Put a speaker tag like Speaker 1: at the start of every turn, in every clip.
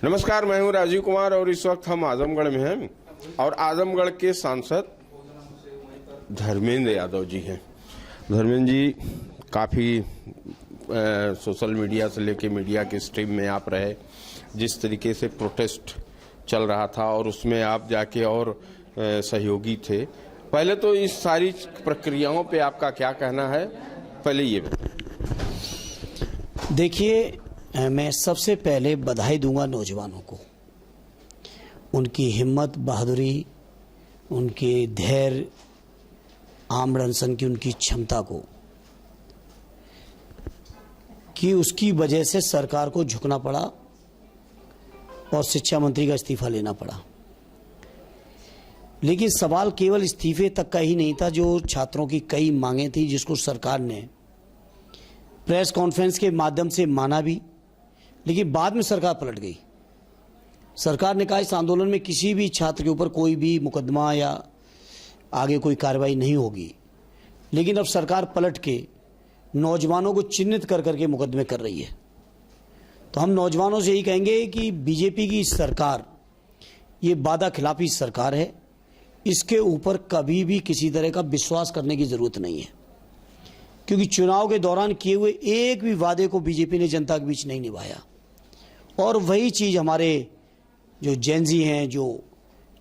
Speaker 1: नमस्कार, मैं हूं राजीव कुमार और इस वक्त हम आजमगढ़ में हैं और आजमगढ़ के सांसद धर्मेंद्र यादव जी हैं। धर्मेंद्र जी काफ़ी सोशल मीडिया से लेके मीडिया के स्ट्रीम में आप रहे, जिस तरीके से प्रोटेस्ट चल रहा था और उसमें आप जाके और सहयोगी थे। पहले तो इस सारी प्रक्रियाओं पे आपका क्या कहना है, पहले ये
Speaker 2: देखिए, मैं सबसे पहले बधाई दूंगा नौजवानों को, उनकी हिम्मत, बहादुरी, उनके धैर्य, आमरण अनशन की उनकी क्षमता को, कि उसकी वजह से सरकार को झुकना पड़ा और शिक्षा मंत्री का इस्तीफा लेना पड़ा। लेकिन सवाल केवल इस्तीफे तक का ही नहीं था, जो छात्रों की कई मांगें थी जिसको सरकार ने प्रेस कॉन्फ्रेंस के माध्यम से माना भी, लेकिन बाद में सरकार पलट गई। सरकार ने कहा इस आंदोलन में किसी भी छात्र के ऊपर कोई भी मुकदमा या आगे कोई कार्रवाई नहीं होगी। लेकिन अब सरकार पलट के नौजवानों को चिन्हित कर करके मुकदमे कर रही है। तो हम नौजवानों से यही कहेंगे कि बीजेपी की सरकार ये वादा खिलाफी सरकार है, इसके ऊपर कभी भी किसी तरह का विश्वास करने की जरूरत नहीं है, क्योंकि चुनाव के दौरान किए हुए एक भी वादे को बीजेपी ने जनता के बीच नहीं निभाया। और वही चीज़ हमारे जो जेनजी हैं, जो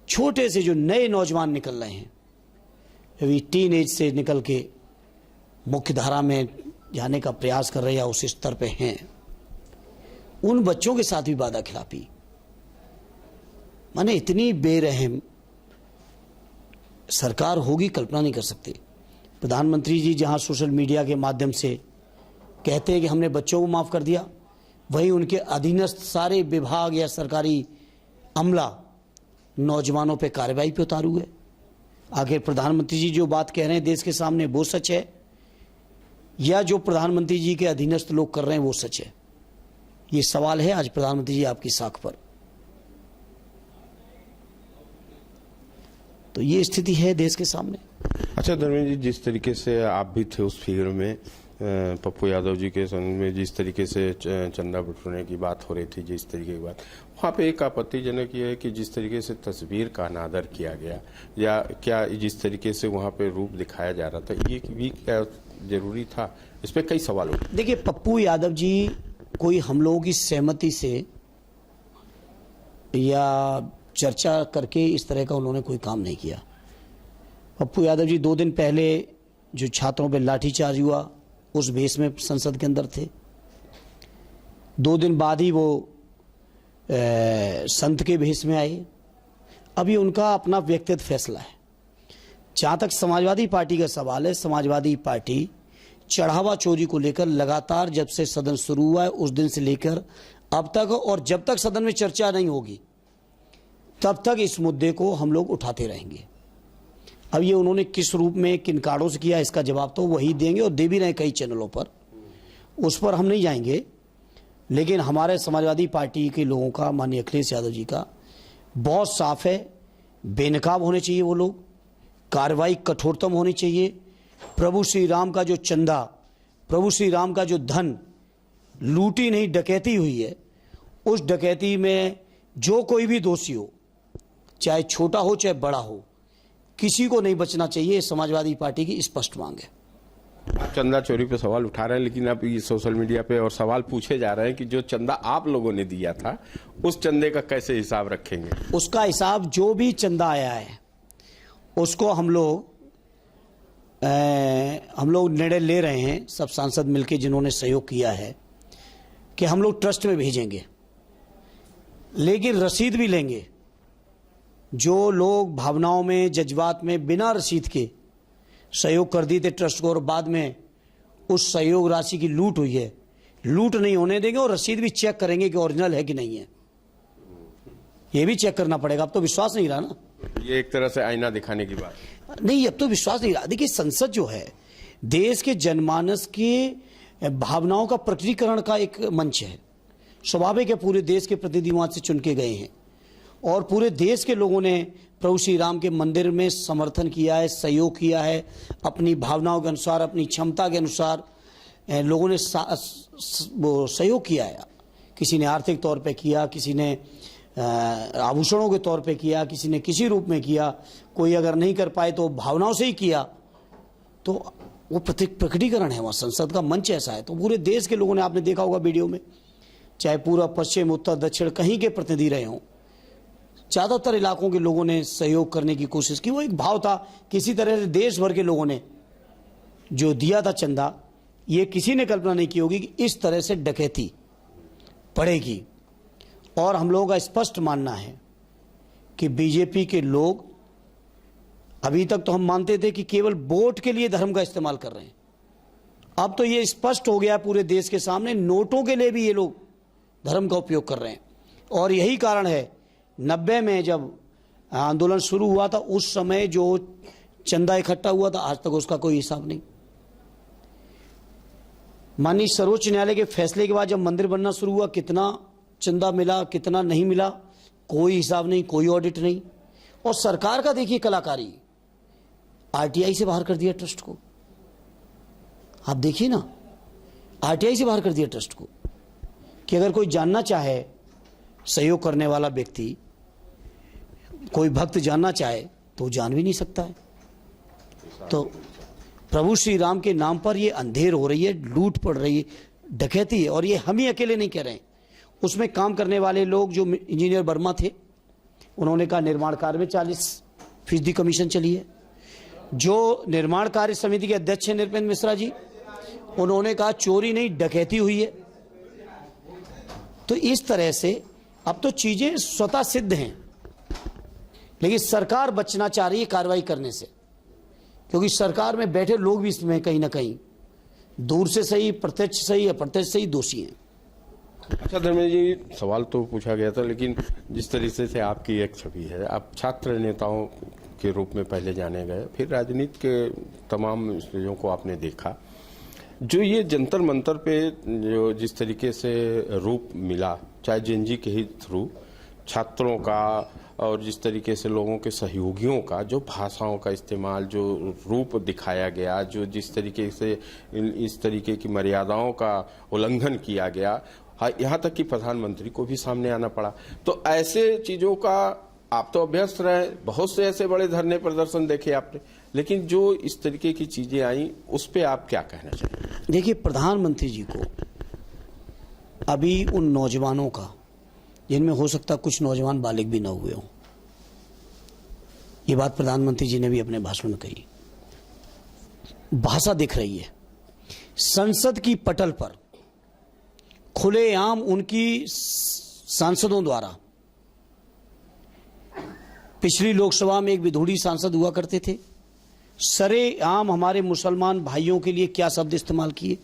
Speaker 2: छोटे से जो नए नौजवान निकल रहे हैं, अभी टीन एज से निकल के मुख्य धारा में जाने का प्रयास कर रहे हैं या उस स्तर पे हैं, उन बच्चों के साथ भी वादा खिलाफी, माने इतनी बेरहम सरकार होगी कल्पना नहीं कर सकते। प्रधानमंत्री जी जहां सोशल मीडिया के माध्यम से कहते हैं कि हमने बच्चों को माफ़ कर दिया, वहीं उनके अधीनस्थ सारे विभाग या सरकारी अमला नौजवानों पे कार्रवाई पे उतारू है। आखिर प्रधानमंत्री जी जो बात कह रहे हैं देश के सामने वो सच है, या जो प्रधानमंत्री जी के अधीनस्थ लोग कर रहे हैं वो सच है? ये सवाल है आज प्रधानमंत्री जी आपकी साख पर। तो ये स्थिति है देश के सामने।
Speaker 1: अच्छा धर्मेंद्र जी, जिस तरीके से आप भी थे उस फिगर में, पप्पू यादव जी के संग में जिस तरीके से चंदा बटोरने की बात हो रही थी, जिस तरीके की बात वहाँ पे एक आपत्तिजनक ये है कि जिस तरीके से तस्वीर का अनादर किया गया, या क्या जिस तरीके से वहाँ पे रूप दिखाया जा रहा था, ये भी क्या जरूरी था? इस पर कई सवाल उठे।
Speaker 2: देखिए, पप्पू यादव जी कोई हम लोगों की सहमति से या चर्चा करके इस तरह का उन्होंने कोई काम नहीं किया। पप्पू यादव जी 2 दिन पहले जो छात्रों पे लाठीचार्ज हुआ उस भेष में संसद के अंदर थे। 2 दिन बाद ही वो संत के भेष में आए। अभी उनका अपना व्यक्तिगत फैसला है। जहाँ तक समाजवादी पार्टी का सवाल है, समाजवादी पार्टी चढ़ावा चोरी को लेकर लगातार जब से सदन शुरू हुआ है उस दिन से लेकर अब तक, और जब तक सदन में चर्चा नहीं होगी तब तक इस मुद्दे को हम लोग उठाते रहेंगे। अब ये उन्होंने किस रूप में किन कार्डों से किया, इसका जवाब तो वही देंगे और दे भी रहे कई चैनलों पर, उस पर हम नहीं जाएंगे। लेकिन हमारे समाजवादी पार्टी के लोगों का, माननीय अखिलेश यादव जी का बहुत साफ है, बेनकाब होने चाहिए वो लोग, कार्रवाई कठोरतम होनी चाहिए। प्रभु श्री राम का जो चंदा, प्रभु श्री राम का जो धन लूटी नहीं डकैती हुई है, उस डकैती में जो कोई भी दोषी हो, चाहे छोटा हो चाहे बड़ा हो, किसी को नहीं बचना चाहिए। समाजवादी पार्टी की स्पष्ट मांग है।
Speaker 1: आप चंदा चोरी पे सवाल उठा रहे हैं, लेकिन अब ये सोशल मीडिया पे और सवाल पूछे जा रहे हैं कि जो चंदा आप लोगों ने दिया था उस चंदे का कैसे हिसाब रखेंगे?
Speaker 2: उसका हिसाब, जो भी चंदा आया है उसको हम लोग निर्णय ले रहे हैं, सब सांसद मिलकर जिन्होंने सहयोग किया है, कि हम लोग ट्रस्ट में भेजेंगे, लेकिन रसीद भी लेंगे। जो लोग भावनाओं में, जज्बात में बिना रसीद के सहयोग कर दिए थे ट्रस्ट को और बाद में उस सहयोग राशि की लूट हुई है, लूट नहीं होने देंगे और रसीद भी चेक करेंगे कि ओरिजिनल है कि नहीं है। ये भी चेक करना पड़ेगा। अब तो विश्वास नहीं रहा ना,
Speaker 1: ये एक तरह से आईना दिखाने की बात
Speaker 2: नहीं, अब तो विश्वास नहीं रहा। देखिए, संसद जो है देश के जनमानस के भावनाओं का प्रकटीकरण का एक मंच है। स्वाभाविक है, पूरे देश के प्रतिनिधि वहां से चुन के गए हैं और पूरे देश के लोगों ने प्रभु श्री राम के मंदिर में समर्थन किया है, सहयोग किया है, अपनी भावनाओं के अनुसार, अपनी क्षमता के अनुसार लोगों ने वो सहयोग किया है किसी ने आर्थिक तौर पे किया, किसी ने आभूषणों के तौर पे किया, किसी ने किसी रूप में किया, कोई अगर नहीं कर पाए तो भावनाओं से ही किया। तो वो प्रकटीकरण है, वहाँ संसद का मंच ऐसा है। तो पूरे देश के लोगों ने, आपने देखा होगा वीडियो में, चाहे पूरा पश्चिम उत्तर दक्षिण कहीं के प्रतिनिधि रहे हों, ज़्यादातर इलाकों के लोगों ने सहयोग करने की कोशिश की। वो एक भाव था, किसी तरह से देश भर के लोगों ने जो दिया था चंदा, ये किसी ने कल्पना नहीं की होगी कि इस तरह से डकैती पड़ेगी। और हम लोगों का स्पष्ट मानना है कि बीजेपी के लोग, अभी तक तो हम मानते थे कि केवल वोट के लिए धर्म का इस्तेमाल कर रहे हैं, अब तो ये स्पष्ट हो गया पूरे देश के सामने, नोटों के लिए भी ये लोग धर्म का उपयोग कर रहे हैं। और यही कारण है 90 में जब आंदोलन शुरू हुआ था, उस समय जो चंदा इकट्ठा हुआ था, आज तक उसका कोई हिसाब नहीं। माननीय सर्वोच्च न्यायालय के फैसले के बाद जब मंदिर बनना शुरू हुआ, कितना चंदा मिला, कितना नहीं मिला, कोई हिसाब नहीं, कोई ऑडिट नहीं। और सरकार का देखिए कलाकारी, आरटीआई से बाहर कर दिया ट्रस्ट को। आप देखिए ना, आरटीआई से बाहर कर दिया ट्रस्ट को कि अगर कोई जानना चाहे, सहयोग करने वाला व्यक्ति, कोई भक्त जानना चाहे तो जान भी नहीं सकता है। तो प्रभु श्री राम के नाम पर ये अंधेर हो रही है, लूट पड़ रही है, डकैती है। और ये हम ही अकेले नहीं कह रहे हैं, उसमें काम करने वाले लोग, जो इंजीनियर वर्मा थे, उन्होंने कहा निर्माण कार्य में 40% कमीशन चली है। जो निर्माण कार्य समिति के अध्यक्ष हैं नृपेंद्र मिश्रा जी, उन्होंने कहा चोरी नहीं डकैती हुई है। तो इस तरह से अब तो चीजें स्वतः सिद्ध हैं, लेकिन सरकार बचना चाह रही है कार्रवाई करने से, क्योंकि सरकार में बैठे लोग भी इसमें कहीं ना कहीं दूर से सही, प्रत्यक्ष सही, अप्रत्यक्ष सही दोषी हैं।
Speaker 1: अच्छा धर्मेंद्र जी, सवाल तो पूछा गया था, लेकिन जिस तरीके से आपकी एक छवि है, आप छात्र नेताओं के रूप में पहले जाने गए, फिर राजनीति के तमाम चीजों को आपने देखा, जो ये जंतर मंतर पे जो जिस तरीके से रूप मिला, चाहे जेएनजी के ही थ्रू, छात्रों का और जिस तरीके से लोगों के सहयोगियों का जो भाषाओं का इस्तेमाल, जो रूप दिखाया गया, जो जिस तरीके से इस तरीके की मर्यादाओं का उल्लंघन किया गया, यहाँ तक कि प्रधानमंत्री को भी सामने आना पड़ा। तो ऐसे चीजों का आप तो अभ्यस्त रहे, बहुत से ऐसे बड़े धरने प्रदर्शन देखे आपने, लेकिन जो इस तरीके की चीजें आई, उस पर आप क्या कहना चाहिए?
Speaker 2: देखिए, प्रधानमंत्री जी को अभी उन नौजवानों का, जिनमें हो सकता कुछ नौजवान बालिग भी न हुए हों, ये बात प्रधानमंत्री जी ने भी अपने भाषण में कही, भाषा दिख रही है। संसद की पटल पर खुलेआम उनकी सांसदों द्वारा, पिछली लोकसभा में एक विधुड़ी सांसद हुआ करते थे, सरेआम हमारे मुसलमान भाइयों के लिए क्या शब्द इस्तेमाल किए।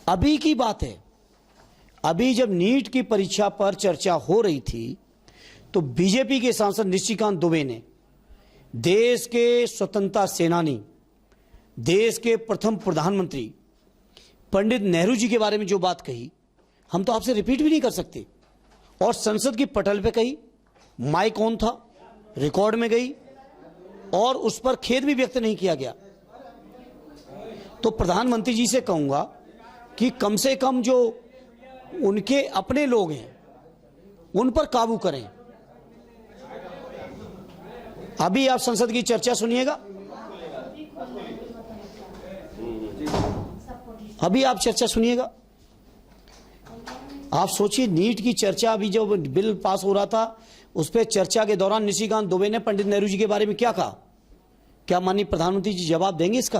Speaker 2: अभी की बात है, अभी जब नीट की परीक्षा पर चर्चा हो रही थी, तो बीजेपी के सांसद निशिकांत दुबे ने देश के स्वतंत्रता सेनानी, देश के प्रथम प्रधानमंत्री पंडित नेहरू जी के बारे में जो बात कही, हम तो आपसे रिपीट भी नहीं कर सकते। और संसद की पटल पे कही, माइक ऑन था, रिकॉर्ड में गई, और उस पर खेद भी व्यक्त नहीं किया गया। तो प्रधानमंत्री जी से कहूंगा कि कम से कम जो उनके अपने लोग हैं, उन पर काबू करें। अभी आप संसद की चर्चा सुनिएगा, अभी आप चर्चा सुनिएगा। आप सोचिए, नीट की चर्चा, अभी जो बिल पास हो रहा था, उस पर चर्चा के दौरान निशिकांत दुबे ने पंडित नेहरू जी के बारे में क्या कहा? क्या माननीय प्रधानमंत्री जी जवाब देंगे इसका?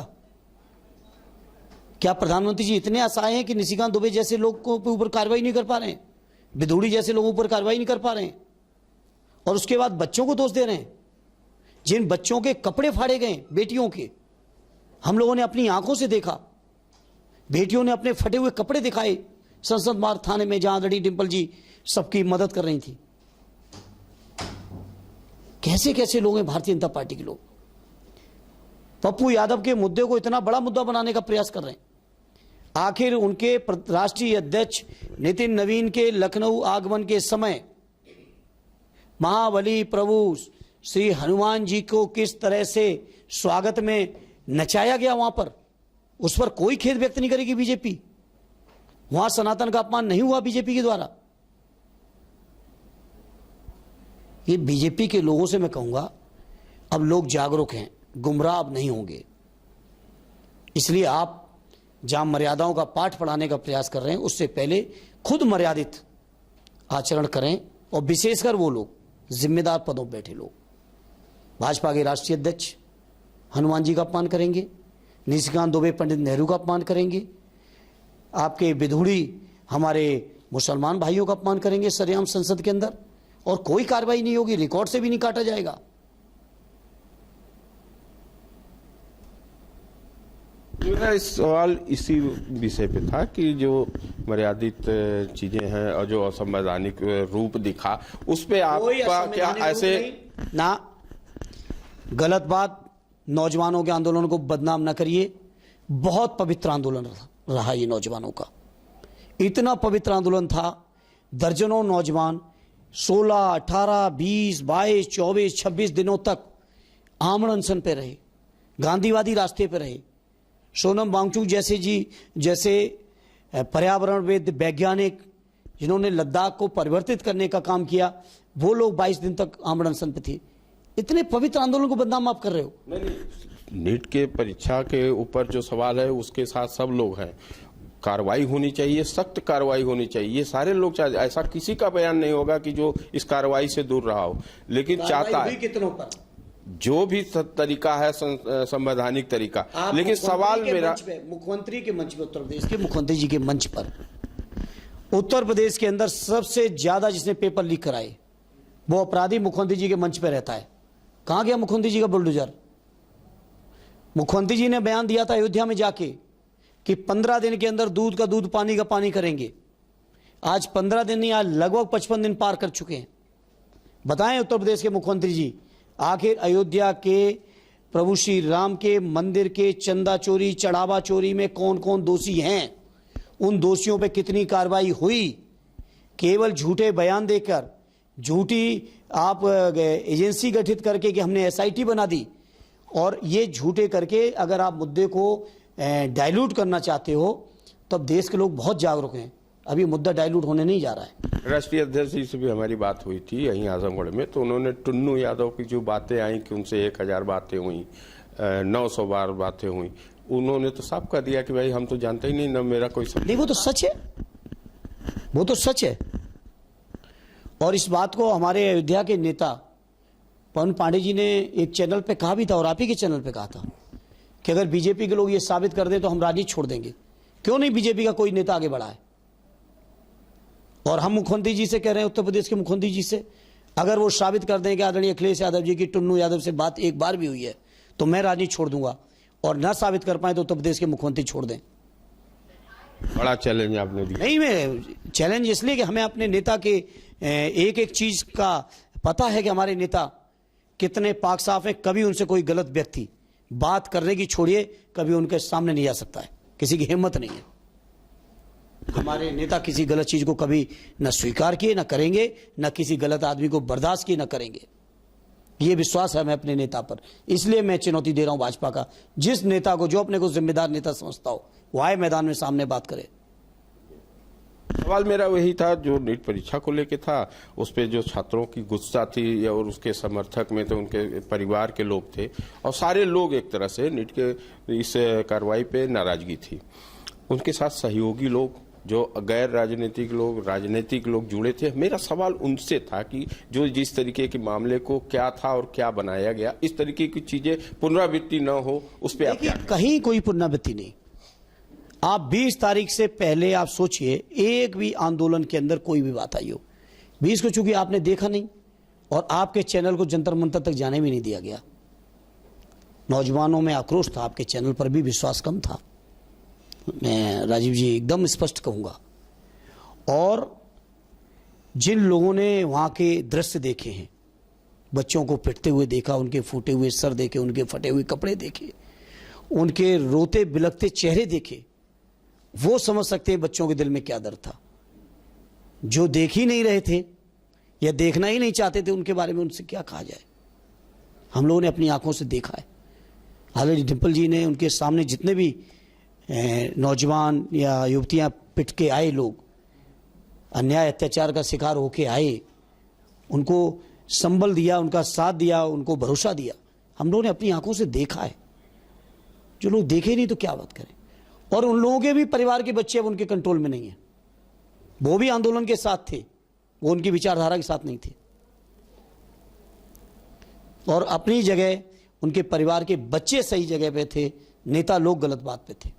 Speaker 2: क्या प्रधानमंत्री जी इतने असहाय हैं कि निशिकांत दुबे जैसे लोग को ऊपर कार्रवाई नहीं कर पा रहे हैं, विधुड़ी जैसे लोगों पर कार्रवाई नहीं कर पा रहे हैं, और उसके बाद बच्चों को दोष दे रहे हैं, जिन बच्चों के कपड़े फाड़े गए, बेटियों के, हम लोगों ने अपनी आंखों से देखा, बेटियों ने अपने फटे हुए कपड़े दिखाए संसद मार्ग थाने में, जहां लड़ी डिंपल जी सबकी मदद कर रही थी। कैसे कैसे लोग हैं भारतीय जनता पार्टी के लोग, पप्पू यादव के मुद्दे को इतना बड़ा मुद्दा बनाने का प्रयास कर रहे हैं। आखिर उनके राष्ट्रीय अध्यक्ष नितिन नवीन के लखनऊ आगमन के समय महाबली प्रभु श्री हनुमान जी को किस तरह से स्वागत में नचाया गया, वहां पर उस पर कोई खेद व्यक्त नहीं करेगी बीजेपी। वहां सनातन का अपमान नहीं हुआ बीजेपी के द्वारा, ये बीजेपी के लोगों से मैं कहूंगा, अब लोग जागरूक हैं, गुमराह अब नहीं होंगे। इसलिए आप जहां मर्यादाओं का पाठ पढ़ाने का प्रयास कर रहे हैं, उससे पहले खुद मर्यादित आचरण करें, और विशेषकर वो लोग जिम्मेदार पदों पर बैठे लोग। भाजपा के राष्ट्रीय अध्यक्ष हनुमान जी का अपमान करेंगे, निशिकांत दुबे पंडित नेहरू का अपमान करेंगे, आपके विधुड़ी हमारे मुसलमान भाइयों का अपमान करेंगे सरेआम संसद के अंदर, और कोई कार्रवाई नहीं होगी, रिकॉर्ड से भी नहीं काटा जाएगा।
Speaker 1: मेरा इस सवाल इसी विषय पे था कि जो मर्यादित चीजें हैं और जो असंवैधानिक रूप दिखा, उस पे आपका क्या ऐसे
Speaker 2: ना गलत बात, नौजवानों के आंदोलन को बदनाम न करिए। बहुत पवित्र आंदोलन रहा ये नौजवानों का, इतना पवित्र आंदोलन था। दर्जनों नौजवान 16, 18, 20, 22, 24, 26 दिनों तक आमरण अनशन पे रहे, गांधीवादी रास्ते पे रहे। सोनम वांगचुक जैसे पर्यावरणविद, वैज्ञानिक, जिन्होंने लद्दाख को परिवर्तित करने का काम किया, वो लोग 22 दिन तक आमरण अनशन पे थे। इतने पवित्र आंदोलन को बदनाम आप कर रहे हो।
Speaker 1: नहीं, नीट के परीक्षा के ऊपर जो सवाल है उसके साथ सब लोग हैं, कार्रवाई होनी चाहिए, सख्त कार्रवाई होनी चाहिए, ये सारे लोग चाहते। ऐसा किसी का बयान नहीं होगा कि जो इस कार्रवाई से दूर रहा हो, लेकिन चाहता है
Speaker 2: कितनों पर
Speaker 1: जो भी तरीका है संवैधानिक तरीका। लेकिन सवाल मेरा,
Speaker 2: मुख्यमंत्री के मंच पे, उत्तर प्रदेश के मुख्यमंत्री जी के मंच पर, उत्तर प्रदेश के अंदर सबसे ज्यादा जिसने पेपर लीक कराए वो अपराधी मुख्यमंत्री जी के मंच पे रहता है। कहां गया मुख्यमंत्री जी का बुलडोजर? मुख्यमंत्री जी ने बयान दिया था अयोध्या में जाके कि 15 दिन के अंदर दूध का दूध, पानी का पानी करेंगे। आज 15 दिन नहीं, आज लगभग 55 दिन पार कर चुके हैं। बताएं उत्तर प्रदेश के मुख्यमंत्री जी, आखिर अयोध्या के प्रभु श्री राम के मंदिर के चंदा चोरी, चढ़ावा चोरी में कौन कौन दोषी हैं? उन दोषियों पे कितनी कार्रवाई हुई? केवल झूठे बयान देकर, झूठी आप एजेंसी गठित करके कि हमने एसआईटी बना दी, और ये झूठे करके अगर आप मुद्दे को डाइल्यूट करना चाहते हो, तब देश के लोग बहुत जागरूक हैं। अभी मुद्दा डाइल्यूट होने नहीं जा रहा है।
Speaker 1: राष्ट्रीय अध्यक्ष जी से भी हमारी बात हुई थी यहीं आजमगढ़ में, तो उन्होंने टुन्नू यादव की जो बातें आई कि उनसे 1000 बातें हुई, 900 बार बातें हुई, उन्होंने तो साफ कर दिया कि भाई हम तो जानते ही नहीं, न मेरा कोई सब।
Speaker 2: नहीं, वो तो सच है, वो तो सच है। और इस बात को हमारे अयोध्या के नेता पवन पांडे जी ने एक चैनल पे कहा भी था, और आप ही के चैनल पे कहा था कि अगर बीजेपी के लोग ये साबित कर दें तो हम राजनीति छोड़ देंगे। क्यों नहीं बीजेपी का कोई नेता आगे बढ़ा है? और हम मुख्यमंत्री जी से कह रहे हैं, उत्तर प्रदेश के मुख्यमंत्री जी से, अगर वो साबित कर दें कि आदरणीय अखिलेश यादव जी की टुन्नू यादव से बात एक बार भी हुई है तो मैं राजनीति छोड़ दूंगा, और न साबित कर पाए तो उत्तर प्रदेश के मुख्यमंत्री छोड़ दें।
Speaker 1: बड़ा चैलेंज आपने दिया।
Speaker 2: नहीं, मैं चैलेंज इसलिए कि हमें अपने नेता के एक एक चीज का पता है कि हमारे नेता कितने पाक साफ है। कभी उनसे कोई गलत व्यक्ति बात करने की छोड़िए, कभी उनके सामने नहीं आ सकता है, किसी की हिम्मत नहीं है। हमारे नेता किसी गलत चीज को कभी न स्वीकार किए, न करेंगे, न किसी गलत आदमी को बर्दाश्त किए, न करेंगे। ये विश्वास है मैं अपने नेता पर। इसलिए मैं चुनौती दे रहा हूं भाजपा का, जिस नेता को, जो अपने को जिम्मेदार नेता समझता हो, वो आए मैदान में सामने बात करे।
Speaker 1: सवाल मेरा वही था जो नीट परीक्षा को लेके था, उस पे जो छात्रों की गुस्सा थी और उसके समर्थक में तो उनके परिवार के लोग थे, और सारे लोग एक तरह से नीट के इस कार्रवाई पे नाराजगी थी। उनके साथ सहयोगी लोग, जो गैर राजनीतिक लोग, राजनीतिक लोग जुड़े थे। मेरा सवाल उनसे था कि जो जिस तरीके के मामले को क्या था और क्या बनाया गया, इस तरीके की चीजें पुनरावृत्ति न हो, उस पर आप क्या?
Speaker 2: कहीं कोई पुनरावृत्ति नहीं। आप 20 तारीख से पहले आप सोचिए, एक भी आंदोलन के अंदर कोई भी बात आई हो, 20 को चूंकि आपने देखा नहीं और आपके चैनल को जंतर मंतर तक जाने भी नहीं दिया गया। नौजवानों में आक्रोश था, आपके चैनल पर भी विश्वास कम था, मैं राजीव जी एकदम स्पष्ट कहूंगा। और जिन लोगों ने वहां के दृश्य देखे हैं, बच्चों को पिटते हुए देखा, उनके फूटे हुए सर देखे, उनके फटे हुए कपड़े देखे, उनके रोते बिलखते चेहरे देखे, वो समझ सकते हैं बच्चों के दिल में क्या दर्द था। जो देख ही नहीं रहे थे या देखना ही नहीं चाहते थे, उनके बारे में उनसे क्या कहा जाए। हम लोगों ने अपनी आंखों से देखा है। हालांकि डिम्पल जी ने, उनके सामने जितने भी नौजवान या युवतियां पिट के आए, लोग अन्याय अत्याचार का शिकार होके आए, उनको संबल दिया, उनका साथ दिया, उनको भरोसा दिया। हम लोगों ने अपनी आंखों से देखा है। जो लोग देखे नहीं तो क्या बात करें। और उन लोगों के भी परिवार के बच्चे अब उनके कंट्रोल में नहीं है। वो भी आंदोलन के साथ थे, वो उनकी विचारधारा के साथ नहीं थे। और अपनी जगह उनके परिवार के बच्चे सही जगह पे थे, नेता लोग गलत बात पे थे।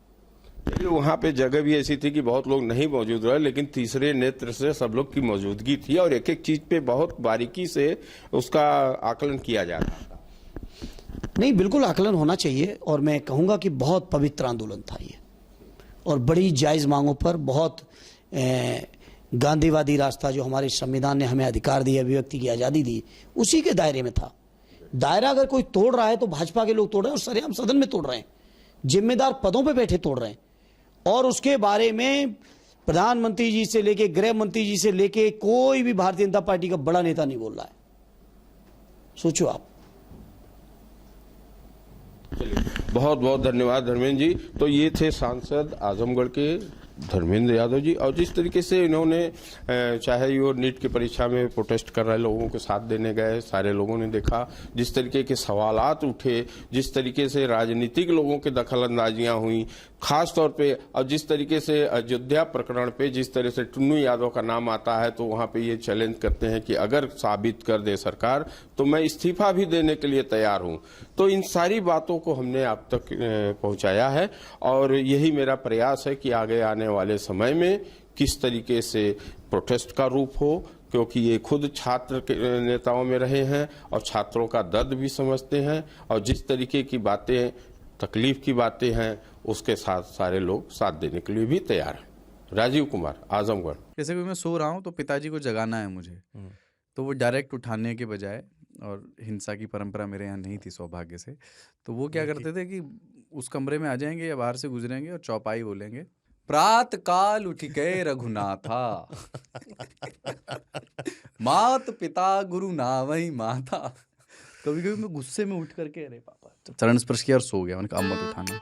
Speaker 1: वहां पे जगह भी ऐसी थी कि बहुत लोग नहीं मौजूद रहे, लेकिन तीसरे नेत्र से सब लोग की मौजूदगी थी और एक एक चीज पे बहुत बारीकी से उसका आकलन किया जा रहा था।
Speaker 2: नहीं, बिल्कुल आकलन होना चाहिए। और मैं कहूंगा कि बहुत पवित्र आंदोलन था ये, और बड़ी जायज मांगों पर बहुत गांधीवादी रास्ता, जो हमारे संविधान ने हमें अधिकार दिया, अभिव्यक्ति की आजादी दी, उसी के दायरे में था। दायरा अगर कोई तोड़ रहा है तो भाजपा के लोग तोड़ रहे हैं, और सरेआम सदन में तोड़ रहे हैं, जिम्मेदार पदों पे बैठे तोड़ रहे हैं। और उसके बारे में प्रधानमंत्री जी से लेके गृह मंत्री जी से लेके कोई भी भारतीय जनता पार्टी का बड़ा नेता नहीं बोल रहा है। सोचो आप।
Speaker 1: बहुत बहुत धन्यवाद धर्मेंद्र जी। तो ये थे सांसद आजमगढ़ के धर्मेंद्र यादव जी, और जिस तरीके से इन्होंने चाहे वो नीट की परीक्षा में प्रोटेस्ट कर रहे लोगों के साथ देने गए, सारे लोगों ने देखा जिस तरीके के सवालात उठे, जिस तरीके से राजनीतिक लोगों के दखल अंदाजियां हुई, खास तौर पे, और जिस तरीके से अयोध्या प्रकरण पे जिस तरह से टुन्नू यादव का नाम आता है, तो वहां पे ये चैलेंज करते हैं कि अगर साबित कर दे सरकार तो मैं इस्तीफा भी देने के लिए तैयार हूं। तो इन सारी बातों को हमने आप तक पहुंचाया है, और यही मेरा प्रयास है कि आगे आने वाले समय में किस तरीके से प्रोटेस्ट का रूप हो, क्योंकि ये खुद छात्र के नेताओं में रहे हैं और छात्रों का दर्द भी समझते हैं, और जिस तरीके की बातें, तकलीफ की बातें हैं, उसके साथ सारे लोग साथ देने के लिए भी तैयार हैं। राजीव कुमार, आजमगढ़।
Speaker 3: जैसे कि मैं सो रहा हूँ तो पिताजी को जगाना है मुझे, तो वो डायरेक्ट उठाने के बजाय, और हिंसा की परंपरा मेरे यहाँ नहीं थी सौभाग्य से, तो वो क्या करते थे कि उस कमरे में आ जाएंगे या बाहर से गुजरेंगे और चौपाई बोलेंगे, प्रात काल उठ गए रघुनाथा, मात पिता गुरु नावई माता। कभी कभी मैं गुस्से में उठ करके, अरे पापा, चरण स्पर्श किया और सो गया। मैंने कहा अब मत उठाना।